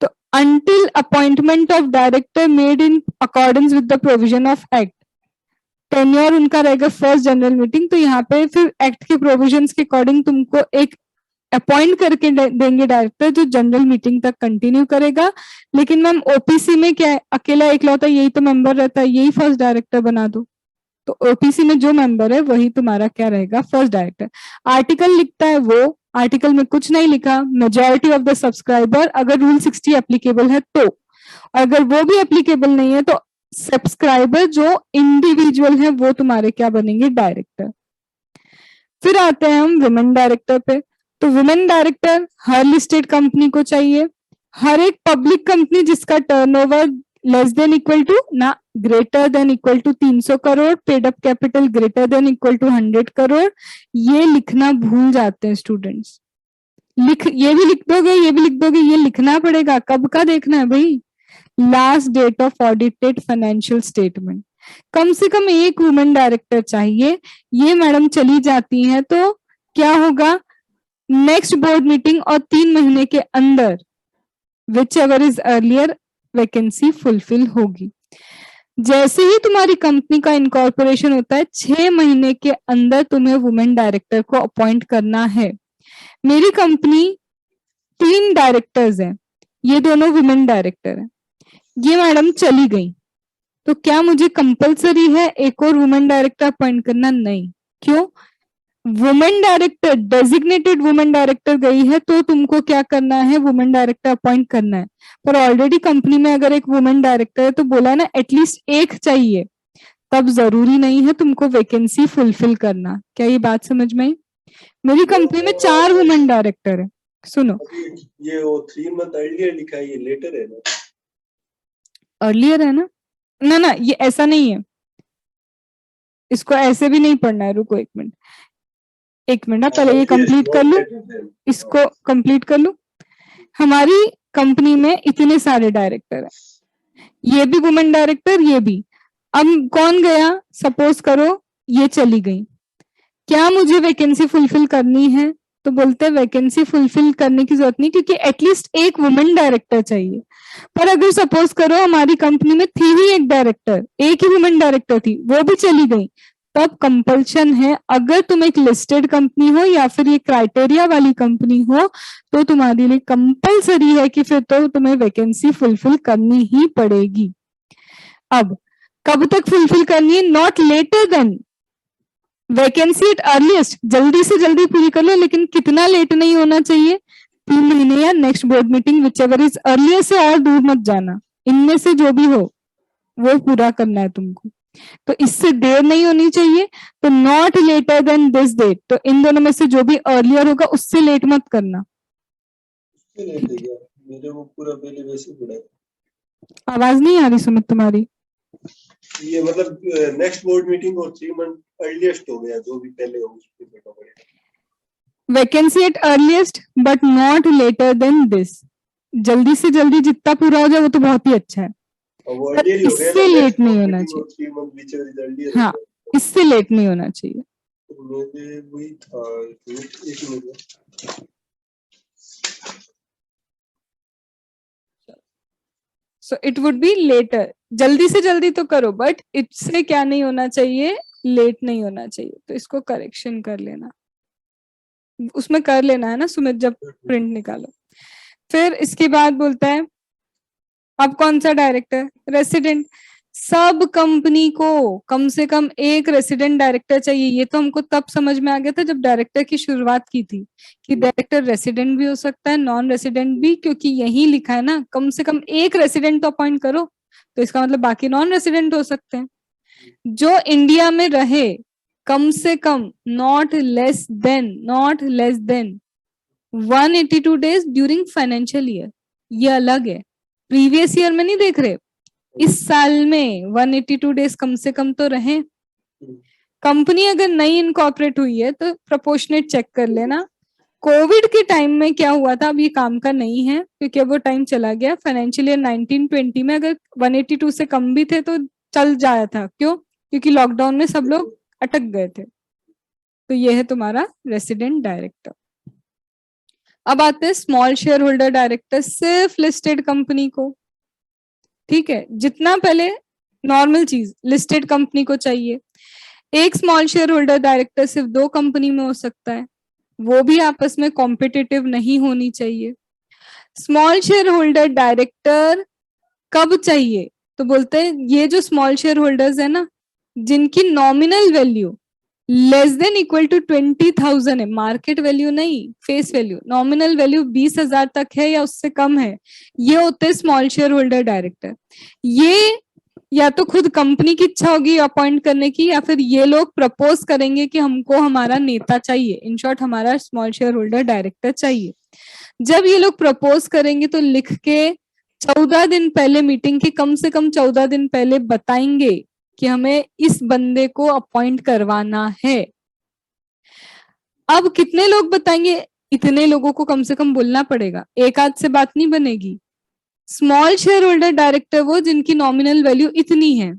A: तो until appointment of director made in accordance with the provision of act, tenure उनका रहेगा फर्स्ट जनरल मीटिंग। तो यहाँ पे फिर एक्ट के प्रोविजंस के अकॉर्डिंग तुमको एक अपॉइंट करके देंगे डायरेक्टर जो जनरल मीटिंग तक कंटिन्यू करेगा। लेकिन मैम ओपीसी में क्या है, अकेला इकलौता यही तो मेंबर रहता है, यही फर्स्ट डायरेक्टर बना दो। तो ओपीसी में जो मेंबर है वही तुम्हारा क्या रहेगा, फर्स्ट डायरेक्टर। आर्टिकल लिखता है वो, आर्टिकल में कुछ नहीं लिखा, मेजोरिटी ऑफ द सब्सक्राइबर, अगर रूल 60 एप्लीकेबल है तो, अगर वो भी एप्लीकेबल नहीं है तो सब्सक्राइबर जो इंडिविजुअल है वो तुम्हारे क्या बनेंगे, डायरेक्टर। फिर आते हैं हम वुमेन डायरेक्टर पे। तो वुमेन डायरेक्टर हर लिस्टेड कंपनी को चाहिए, हर एक पब्लिक कंपनी जिसका turnover less than equal to ना greater than equal to 300 crore, paid up capital greater than equal to 100 crore. ये लिखना भूल जाते हैं स्टूडेंट्स। ये भी लिख दोगे, ये भी लिख दोगे, ये लिखना पड़ेगा। कब का देखना है भाई, last date of audited financial statement. कम से कम एक वुमेन डायरेक्टर चाहिए। ये मैडम चली जाती है तो क्या होगा, नेक्स्ट बोर्ड मीटिंग और 3 महीने के अंदर which ever is earlier vacancy fulfil होगी। जैसे ही तुम्हारी कंपनी का इनकॉर्पोरेशन होता है 6 महीने के अंदर तुम्हें वुमेन डायरेक्टर को अपॉइंट करना है। मेरी कंपनी 3 डायरेक्टर्स हैं, ये दोनों वुमेन डायरेक्टर हैं। ये मैडम चली गई तो क्या मुझे कंपलसरी है एक और वुमेन डायरेक्टर अपॉइंट करना? नहीं। क्यों? Women director, designated women director गई है तो तुमको क्या करना है, वुमेन डायरेक्टर अपॉइंट करना है। पर ऑलरेडी कंपनी में अगर एक वुमेन डायरेक्टर है तो बोला ना एटलीस्ट एक चाहिए, तब जरूरी नहीं है तुमको वैकेंसी फुलफिल करना। क्या ये बात समझ में आई? मेरी कंपनी में 4 वुमेन डायरेक्टर है। सुनो,
B: ये वो 3 मंथ अर्लियर लिखा है, ये लेटर है ना?
A: अर्लियर है ना? ना ना, ये ऐसा नहीं है, इसको ऐसे भी नहीं पढ़ना है। रुको एक मिनट, एक मिनट, पहले ये कंप्लीट कर लूं, इसको कंप्लीट कर लूं। हमारी कंपनी में इतने सारे डायरेक्टर हैं, ये भी वुमेन डायरेक्टर, ये भी। अब कौन गया, सपोज करो ये चली गई, क्या मुझे वैकेंसी फुलफिल करनी है? तो बोलते हैं वैकेंसी फुलफिल करने की जरूरत नहीं, क्योंकि एटलीस्ट एक वुमेन डायरेक्टर चाहिए। पर अगर सपोज करो हमारी कंपनी में थी ही एक डायरेक्टर, एक ही वुमेन डायरेक्टर थी, वो भी चली गई, तब कंपल्शन है, अगर तुम एक लिस्टेड कंपनी हो या फिर ये क्राइटेरिया वाली कंपनी हो तो तुम्हारे लिए कंपल्सरी है कि फिर तो तुम्हें वैकेंसी फुलफिल करनी ही पड़ेगी। अब कब तक फुलफिल करनी है? Not later than vacancy at earliest, जल्दी से जल्दी पूरी कर लो, लेकिन कितना लेट नहीं होना चाहिए, 3 महीने या next board meeting which ever is earlier से और दूर मत जाना, इनमें से जो भी हो वो पूरा करना है तुमको। तो इससे देर नहीं होनी चाहिए, तो not later than this date, तो इन दोनों में से जो भी अर्लियर होगा उससे लेट मत करना।
B: मेरे वो पूरा पहले वैसे पड़ा है।
A: आवाज नहीं आ रही सुमित तुम्हारी?
B: ये मतलब नेक्स्ट बोर्ड मीटिंग और 3 मंथ अर्लीस्ट हो गया, जो भी पहले हो उस पे बैठा पड़ेगा।
A: Vacancy at earliest but not later than this, जल्दी से जल्दी जितना पूरा हो जाए वो तो बहुत ही अच्छा है, पर इससे लेट नहीं होना चाहिए। हाँ, इससे लेट नहीं होना चाहिए।
B: वही था, एक minute.
A: So it would be later, जल्दी से जल्दी तो करो बट इससे क्या नहीं होना चाहिए, लेट नहीं होना चाहिए। तो इसको करेक्शन कर लेना, उसमें कर लेना है ना सुमित जब प्रिंट निकालो। फिर इसके बाद बोलता है अब कौन सा डायरेक्टर, रेसिडेंट। सब कंपनी को कम से कम एक रेसिडेंट डायरेक्टर चाहिए। ये तो हमको तब समझ में आ गया था जब डायरेक्टर की शुरुआत की थी कि डायरेक्टर रेसिडेंट भी हो सकता है, नॉन रेसिडेंट भी, क्योंकि यही लिखा है ना कम से कम एक रेसिडेंट तो अपॉइंट करो, तो इसका मतलब बाकी नॉन रेसिडेंट हो सकते हैं। जो इंडिया में रहे कम से कम not less than 182 days during financial year, ये अलग है, प्रीवियस ईयर में नहीं देख रहे, इस साल में 182 डेज कम से कम तो रहे। कंपनी अगर नई इनकॉर्पोरेट हुई है तो प्रोपोर्शनेट चेक कर लेना। कोविड के टाइम में क्या हुआ था, अब ये काम का नहीं है क्योंकि अब वो टाइम चला गया। फाइनेंशियल ईयर 1920 में अगर 182 से कम भी थे तो चल जाया था, क्यों? क्योंकि लॉकडाउन में सब लोग अटक गए थे। तो ये है तुम्हारा रेसिडेंट डायरेक्टर। अब आते हैं स्मॉल शेयर होल्डर डायरेक्टर, सिर्फ लिस्टेड कंपनी को, ठीक है, जितना पहले नॉर्मल चीज लिस्टेड कंपनी को चाहिए। एक स्मॉल शेयर होल्डर डायरेक्टर सिर्फ 2 कंपनी में हो सकता है, वो भी आपस में कॉम्पिटिटिव नहीं होनी चाहिए। स्मॉल शेयर होल्डर डायरेक्टर कब चाहिए, तो बोलते हैं ये जो स्मॉल शेयर होल्डर्स है ना, जिनकी nominal value less than equal to 20,000 है, मार्केट वैल्यू नहीं, फेस वैल्यू, नॉमिनल वैल्यू 20,000 तक है या उससे कम है, ये होते हैं स्मॉल शेयर होल्डर डायरेक्टर। ये या तो खुद कंपनी की इच्छा होगी अपॉइंट करने की, या फिर ये लोग प्रपोज करेंगे कि हमको हमारा नेता चाहिए, इन शॉर्ट हमारा स्मॉल शेयर होल्डर डायरेक्टर चाहिए। जब ये लोग प्रपोज करेंगे तो लिख के 14 दिन पहले, मीटिंग के कम से कम 14 दिन पहले बताएंगे कि हमें इस बंदे को अपॉइंट करवाना है। अब कितने लोग बताएंगे, इतने लोगों को कम से कम बोलना पड़ेगा, एक आध से बात नहीं बनेगी। स्मॉल शेयर होल्डर डायरेक्टर वो जिनकी नॉमिनल वैल्यू इतनी है,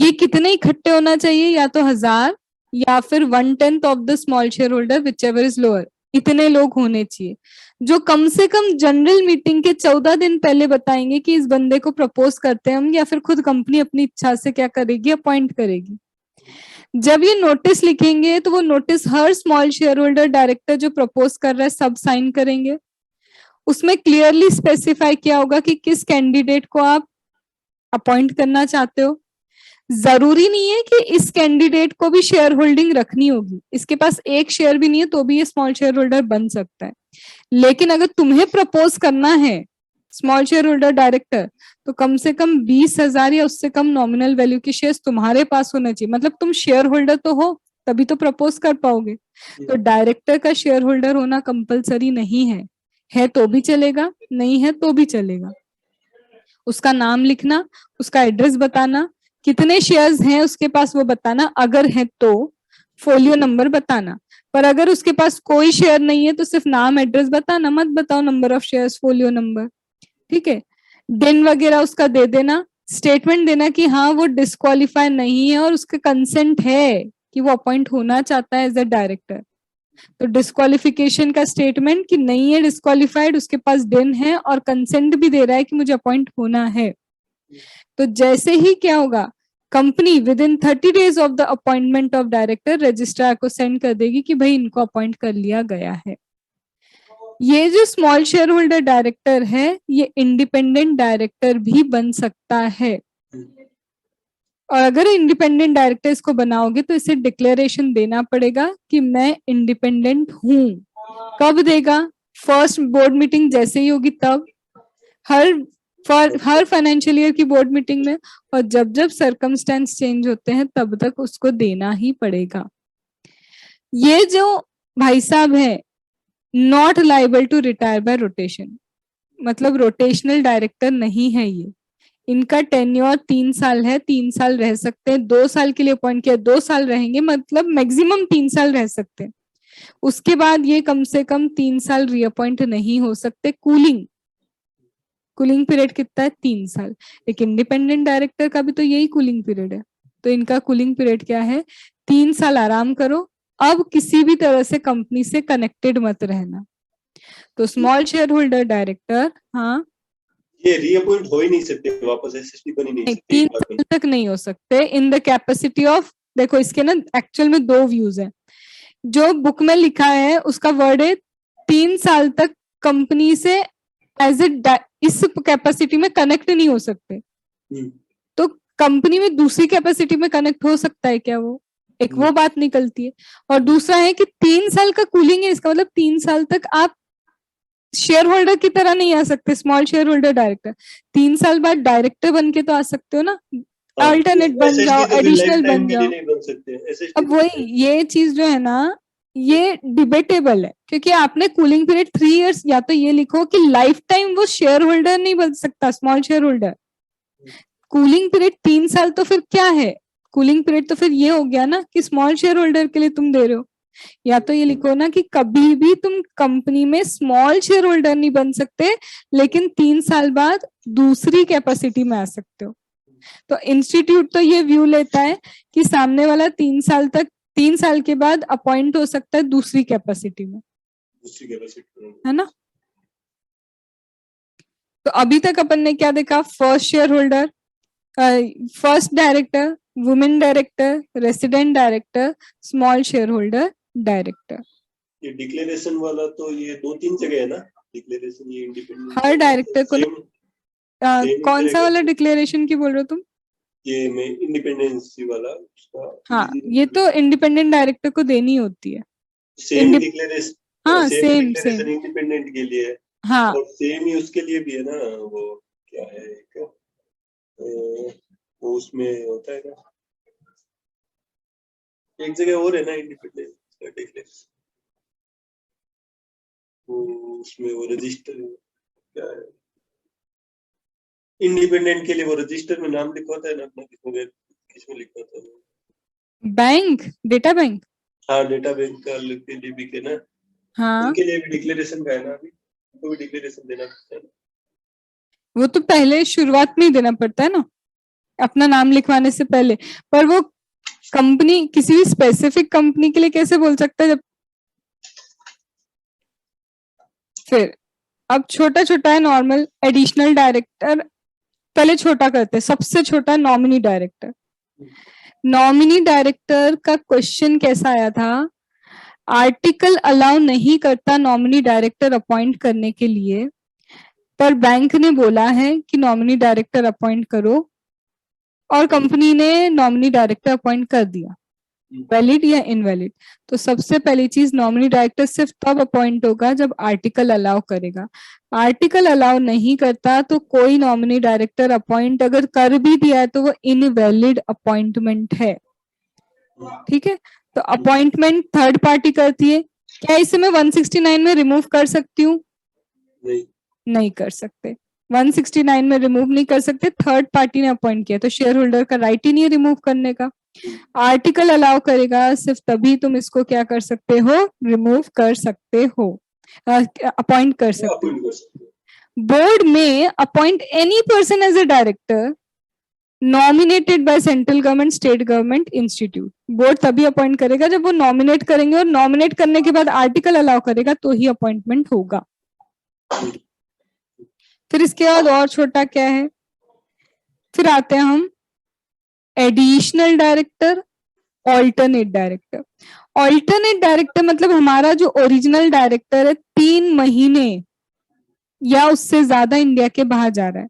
A: ये कितने इकट्ठे होना चाहिए, या तो 1000 या फिर 1/10 of the small share holder which ever is lower, इतने लोग होने चाहिए जो कम से कम जनरल मीटिंग के 14 दिन पहले बताएंगे कि इस बंदे को प्रपोज करते हैं हम, या फिर खुद कंपनी अपनी इच्छा से क्या करेगी, अपॉइंट करेगी। जब ये नोटिस लिखेंगे तो वो नोटिस हर स्मॉल शेयर होल्डर डायरेक्टर जो प्रपोज कर रहा है सब साइन करेंगे। उसमें क्लियरली स्पेसिफाई किया होगा कि किस कैंडिडेट को आप अपॉइंट करना चाहते हो। जरूरी नहीं है कि इस कैंडिडेट को भी शेयर होल्डिंग रखनी होगी, इसके पास एक शेयर भी नहीं है तो भी ये स्मॉल शेयर होल्डर बन सकता है। लेकिन अगर तुम्हें प्रपोज करना है स्मॉल शेयर होल्डर डायरेक्टर, तो कम से कम 20,000 या उससे कम नॉमिनल वैल्यू के शेयर्स तुम्हारे पास होना चाहिए, मतलब तुम शेयर होल्डर तो हो तभी तो प्रपोज कर पाओगे। तो डायरेक्टर का शेयर होल्डर होना कंपलसरी नहीं है तो भी चलेगा, नहीं है तो भी चलेगा। उसका नाम लिखना, उसका एड्रेस बताना, कितने शेयर्स हैं उसके पास वो बताना, अगर है तो फोलियो नंबर बताना। पर अगर उसके पास कोई शेयर नहीं है तो सिर्फ नाम एड्रेस बताना, मत बताओ number of shares, folio number, ठीक है। दिन वगैरह उसका दे देना, स्टेटमेंट देना कि हाँ वो डिस्क्वालीफाई नहीं है और उसका कंसेंट है कि वो अपॉइंट होना चाहता है एज अ डायरेक्टर। तो डिस्क्वालिफिकेशन का स्टेटमेंट कि नहीं है डिस्क्वालिफाइड, उसके पास डिन है और कंसेंट भी दे रहा है कि मुझे अपॉइंट होना है। तो जैसे ही क्या होगा, company with in 30 days of the appointment of director registrar को सेंड कर देगी कि भाई इनको अपॉइंट कर लिया गया है। ये जो स्मॉल शेयर होल्डर डायरेक्टर है ये इंडिपेंडेंट डायरेक्टर भी बन सकता है, और अगर इंडिपेंडेंट डायरेक्टर इसको बनाओगे तो इसे डिक्लेरेशन देना पड़ेगा कि मैं इंडिपेंडेंट हूं। कब देगा, फर्स्ट बोर्ड मीटिंग जैसे ही होगी तब, हर फाइनेंशियल ईयर की बोर्ड मीटिंग में, और जब जब सर्कमस्टेंस चेंज होते हैं तब तक उसको देना ही पड़ेगा। ये जो भाई साहब है not liable to retire by rotation, मतलब रोटेशनल डायरेक्टर नहीं है ये, इनका टेन्योर 3 साल है, 3 साल रह सकते हैं, 2 साल के लिए अपॉइंट किया 2 साल रहेंगे, मतलब मैक्सिमम 3 साल रह सकते हैं। उसके बाद ये कम से कम 3 साल रीअपॉइंट नहीं हो सकते। कूलिंग पीरियड कितना है, 3 साल। एक इंडिपेंडेंट डायरेक्टर का भी तो यही कूलिंग पीरियड है, तो इनका कूलिंग पीरियड क्या है, 3 साल आराम करो, अब किसी भी तरह से कंपनी से कनेक्टेड मत रहना। तो स्मॉल शेयर होल्डर डायरेक्टर, हाँ
B: ये रीअपॉइंट हो ही नहीं सकते, वापस एसएसटी बन ही नहीं सकते,
A: 3 साल तक नहीं हो सकते इन द कैपेसिटी ऑफ, देखो इसके ना एक्चुअल में 2 व्यूज है, जो बुक में लिखा है उसका वर्ड है 3 साल तक कंपनी से एज ए इस कैपेसिटी में कनेक्ट नहीं हो सकते। तो कंपनी में दूसरी कैपेसिटी में कनेक्ट हो सकता है क्या, वो एक वो बात निकलती है। और दूसरा है कि 3 साल का कूलिंग है, इसका मतलब 3 साल तक आप शेयर होल्डर की तरह नहीं आ सकते, स्मॉल शेयर होल्डर डायरेक्टर 3 साल बाद डायरेक्टर बन के तो आ सकते हो ना, अल्टरनेट बन जाओ, एडिशनल बन जाओ। अब वही ये चीज जो है ना ये डिबेटेबल है, क्योंकि आपने कूलिंग पीरियड 3 इयर्स, या तो ये लिखो कि लाइफ टाइम वो शेयर होल्डर नहीं बन सकता small share holder. Cooling period 3 साल तो फिर क्या है, कूलिंग पीरियड तो फिर ये हो गया ना कि स्मॉल शेयर होल्डर के लिए तुम दे रहे हो। या तो ये लिखो ना कि कभी भी तुम कंपनी में स्मॉल शेयर होल्डर नहीं बन सकते, लेकिन 3 साल बाद दूसरी कैपेसिटी में आ सकते हो। तो इंस्टीट्यूट तो ये व्यू लेता है कि सामने वाला 3 साल के बाद अपॉइंट हो सकता है दूसरी कैपेसिटी में, है ना। तो अभी तक अपन ने क्या देखा, first share holder, first director women director, resident director, small share holder director.
B: ये डिक्लेरेशन वाला तो ये 2-3 जगह है ना, डिक्लेरेशन ये इंडिपेंडेंट
A: हर डायरेक्टर को
B: सेम
A: कौन सा वाला डिक्लेरेशन की बोल रहे हो तुम?
B: ये मैं इंडिपेंडेंसी वाला उसका
A: हाँ, ये तो इंडिपेंडेंट डायरेक्टर को देनी होती है।
B: सेम डिक्लेरेशन,
A: हाँ,
B: सेम
A: सेम
B: डिक्लेरेशन इंडिपेंडेंट के लिए है।
A: हाँ,
B: और सेम ही उसके लिए भी है ना, वो क्या है एक वो उसमें होता है ना, एक जगह और है ना इंडिपेंडेंट डिक्लेरेशन, वो उसमें वो रजिस्टर क्या है, इंडिपेंडेंट के लिए वो रजिस्टर में नाम लिखा होता है ना अपना, किसमें लिखा होता है?
A: Bank, data bank.
B: हाँ, डेटा बैंक का के लिए भी के ना,
A: हाँ,
B: उनके लिए भी डिक्लेरेशन का है ना, अभी उनको भी डिक्लेरेशन देना पड़ता है ना।
A: वो तो पहले शुरुआत में ही देना पड़ता है ना, अपना नाम लिखवाने से पहले। पर वो कंपनी किसी भी स्पेसिफिक कंपनी के लिए कैसे बोल सकता है जब। फिर अब छोटा छोटा है नॉर्मल एडिशनल डायरेक्टर। पहले छोटा करते हैं, सबसे छोटा नॉमिनी डायरेक्टर। नॉमिनी डायरेक्टर का क्वेश्चन कैसा आया था? आर्टिकल अलाउ नहीं करता नॉमिनी डायरेक्टर अपॉइंट करने के लिए, पर बैंक ने बोला है कि नॉमिनी डायरेक्टर अपॉइंट करो, और कंपनी ने नॉमिनी डायरेक्टर अपॉइंट कर दिया, वैलिड या इनवैलिड? तो सबसे पहली चीज, नॉमिनी डायरेक्टर सिर्फ तब अपॉइंट होगा जब आर्टिकल अलाउ करेगा। आर्टिकल अलाउ नहीं करता तो कोई नॉमिनी डायरेक्टर अपॉइंट अगर कर भी दिया है तो वो इनवैलिड अपॉइंटमेंट है। ठीक है, तो अपॉइंटमेंट थर्ड पार्टी करती है। क्या इसे मैं 169 में रिमूव कर सकती हूँ? नहीं कर सकते। 169 में रिमूव नहीं कर सकते, थर्ड पार्टी ने अपॉइंट किया, तो शेयर होल्डर का राइट ही नहीं है रिमूव करने का। आर्टिकल अलाउ करेगा सिर्फ तभी तुम इसको क्या कर सकते हो, रिमूव कर सकते हो, अपॉइंट कर सकते हो। बोर्ड में appoint any person as a director nominated by central government, state government, institute. Board तभी अपॉइंट करेगा जब वो नॉमिनेट करेंगे, और नॉमिनेट करने के बाद आर्टिकल अलाउ करेगा तो ही अपॉइंटमेंट होगा। फिर इसके बाद और छोटा क्या है? फिर आते हैं हम additional director, alternate director. Alternate director मतलब हमारा जो ओरिजिनल डायरेक्टर है 3 महीने या उससे ज्यादा इंडिया के बाहर जा रहा है,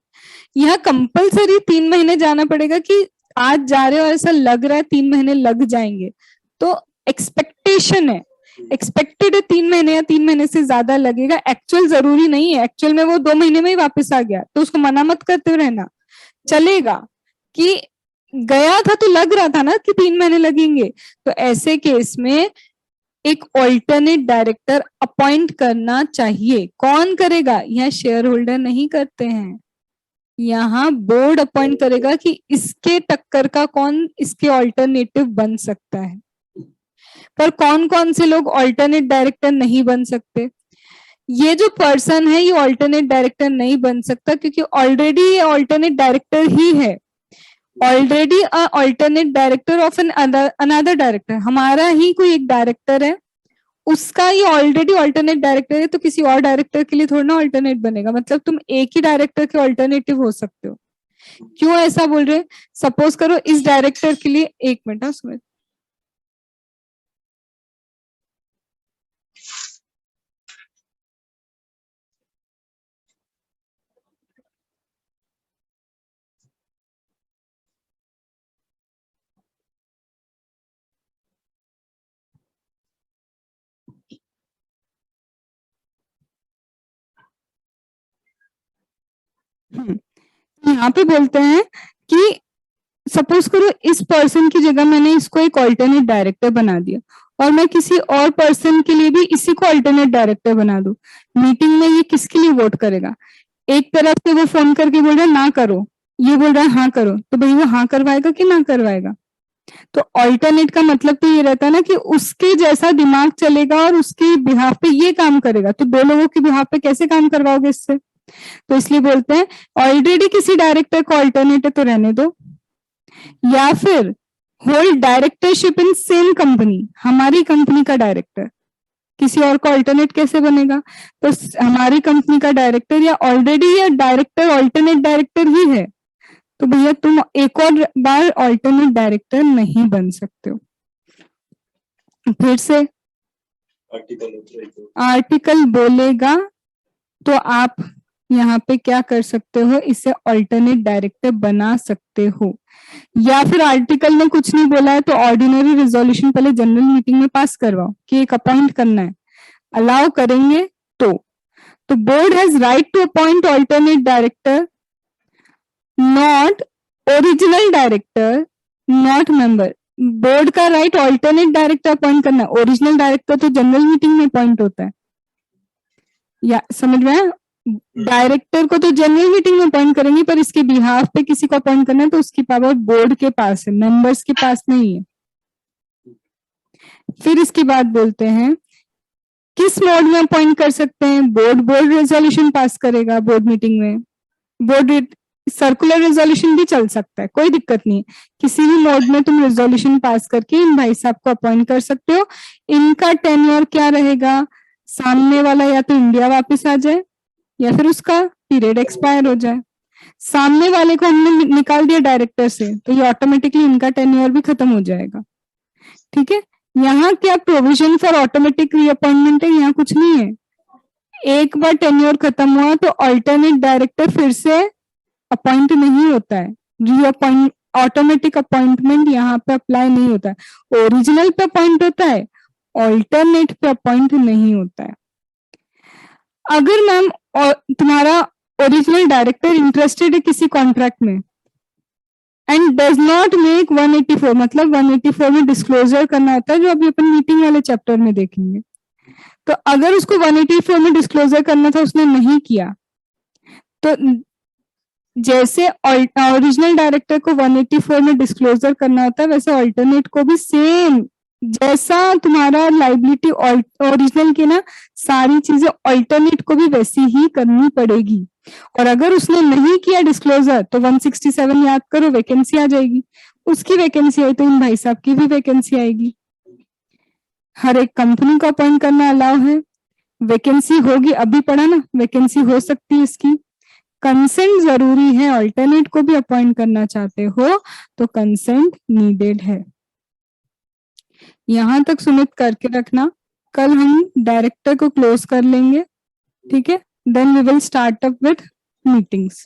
A: यहाँ कंपलसरी 3 महीने जाना पड़ेगा कि आज जा रहे हो, ऐसा लग रहा है 3 महीने लग जाएंगे, तो एक्सपेक्टेशन है, एक्सपेक्टेड है 3 महीने या 3 महीने से ज्यादा लगेगा। एक्चुअल जरूरी नहीं है, एक्चुअल में वो 2 महीने में ही वापस आ गया तो उसको मना मत करते रहना, चलेगा कि गया था तो लग रहा था ना कि 3 महीने लगेंगे। तो ऐसे केस में एक ऑल्टरनेट डायरेक्टर अपॉइंट करना चाहिए। कौन करेगा? यह शेयर होल्डर नहीं करते हैं, यहाँ बोर्ड अपॉइंट करेगा कि इसके टक्कर का कौन इसके ऑल्टरनेटिव बन सकता है। पर कौन कौन से लोग ऑल्टरनेट डायरेक्टर नहीं बन सकते? ये जो पर्सन है ये ऑल्टरनेट डायरेक्टर नहीं बन सकता क्योंकि ऑलरेडी ये ऑल्टरनेट डायरेक्टर ही है, already alternate director of an another director. हमारा ही कोई एक डायरेक्टर है, उसका ये ऑलरेडी अल्टरनेट डायरेक्टर है, तो किसी और डायरेक्टर के लिए थोड़ा ना अल्टरनेट बनेगा। मतलब तुम एक ही डायरेक्टर के अल्टरनेटिव हो सकते हो। क्यों ऐसा बोल रहे? सपोज करो इस डायरेक्टर के लिए, एक मिनट समझ, यहाँ पे बोलते हैं कि सपोज करो इस पर्सन की जगह मैंने इसको एक ऑल्टरनेट डायरेक्टर बना दिया, और मैं किसी और पर्सन के लिए भी इसी को ऑल्टरनेट डायरेक्टर बना दूं। मीटिंग में ये किसके लिए वोट करेगा? एक तरफ से वो फोन करके बोल रहा है ना करो, ये बोल रहा है हाँ करो, तो भाई वो हाँ करवाएगा कि ना करवाएगा? तो ऑल्टरनेट का मतलब तो ये रहता है ना कि उसके जैसा दिमाग चलेगा और उसके बिहाफ पे ये काम करेगा। तो 2 लोगों के बिहाफ पे कैसे काम करवाओगे इससे? तो इसलिए बोलते हैं ऑलरेडी किसी डायरेक्टर को ऑल्टरनेट है तो रहने दो, या फिर hold directorship in same company. हमारी कंपनी का डायरेक्टर किसी और का ऑल्टरनेट कैसे बनेगा? तो हमारी कंपनी का डायरेक्टर या ऑलरेडी या डायरेक्टर ऑल्टरनेट डायरेक्टर ही है, तो भैया तुम एक और बार ऑल्टरनेट डायरेक्टर नहीं बन सकते हो। फिर से आर्टिकल बोलेगा तो आप यहाँ पे क्या कर सकते हो, इसे ऑल्टरनेट डायरेक्टर बना सकते हो। या फिर आर्टिकल में कुछ नहीं बोला है तो ऑर्डिनरी रिजोल्यूशन पहले जनरल मीटिंग में पास करवाओ कि एक अपॉइंट करना है, अलाउ करेंगे तो board has right to appoint alternate director, not original director, not member. Board का राइट ऑल्टरनेट डायरेक्टर अपॉइंट करना, ओरिजिनल डायरेक्टर तो जनरल मीटिंग में अपॉइंट होता है। या समझ में आया? डायरेक्टर को तो जनरल मीटिंग में अपॉइंट करेंगे, पर इसके बिहाफ पे किसी को अपॉइंट करना है तो उसकी पावर बोर्ड के पास है, मेंबर्स के पास नहीं है। फिर इसकी बात बोलते हैं किस मोड में अपॉइंट कर सकते हैं। बोर्ड रेजोल्यूशन पास करेगा बोर्ड मीटिंग में, बोर्ड सर्कुलर रेजोल्यूशन भी चल सकता है, कोई दिक्कत नहीं। किसी भी मोड में तुम रेजोल्यूशन पास करके इन भाई साहब को अपॉइंट कर सकते हो। इनका टेन्योर क्या रहेगा, सामने वाला या तो इंडिया वापस आ जाए या फिर उसका पीरियड एक्सपायर हो जाए। सामने वाले को हमने निकाल दिया डायरेक्टर से तो ये ऑटोमेटिकली इनका टेन्योर भी खत्म हो जाएगा। ठीक है, यहाँ क्या प्रोविजन फॉर ऑटोमेटिक रीअपॉइंटमेंट है, यहाँ कुछ नहीं है। एक बार टेन्योर खत्म हुआ तो अल्टरनेट डायरेक्टर फिर से अपॉइंट नहीं होता है, रीअपॉइंट ऑटोमेटिक अपॉइंटमेंट यहाँ पे अप्लाई नहीं होता है। ओरिजिनल पे अपॉइंट होता है, ऑल्टरनेट पे अपॉइंट नहीं होता है। अगर मैम तुम्हारा ओरिजिनल डायरेक्टर इंटरेस्टेड है किसी कॉन्ट्रैक्ट में एंड डज नॉट मेक 184, मतलब 184 में डिस्क्लोजर करना होता है जो अभी अपन मीटिंग वाले चैप्टर में देखेंगे। तो अगर उसको 184 में डिस्क्लोजर करना था, उसने नहीं किया, तो जैसे ओरिजिनल डायरेक्टर को 184 में डिस्क्लोजर करना होता है, वैसे ऑल्टरनेट को भी सेम, जैसा तुम्हारा लाइबिलिटी ओरिजिनल की ना सारी चीजें ऑल्टरनेट को भी वैसी ही करनी पड़ेगी। और अगर उसने नहीं किया डिस्क्लोजर तो 167 याद करो, वैकेंसी आ जाएगी। उसकी वैकेंसी आई तो इन भाई साहब की भी वैकेंसी आएगी। हर एक कंपनी को अपॉइंट करना अलाउ है। वैकेंसी होगी, अभी पढ़ा ना, वैकेंसी हो सकती है इसकी। कंसेंट जरूरी है, ऑल्टरनेट को भी अपॉइंट करना चाहते हो तो कंसेंट नीडेड है। यहां तक सुमित करके रखना, कल हम डायरेक्टर को क्लोज कर लेंगे। ठीक है, then we will start up with meetings.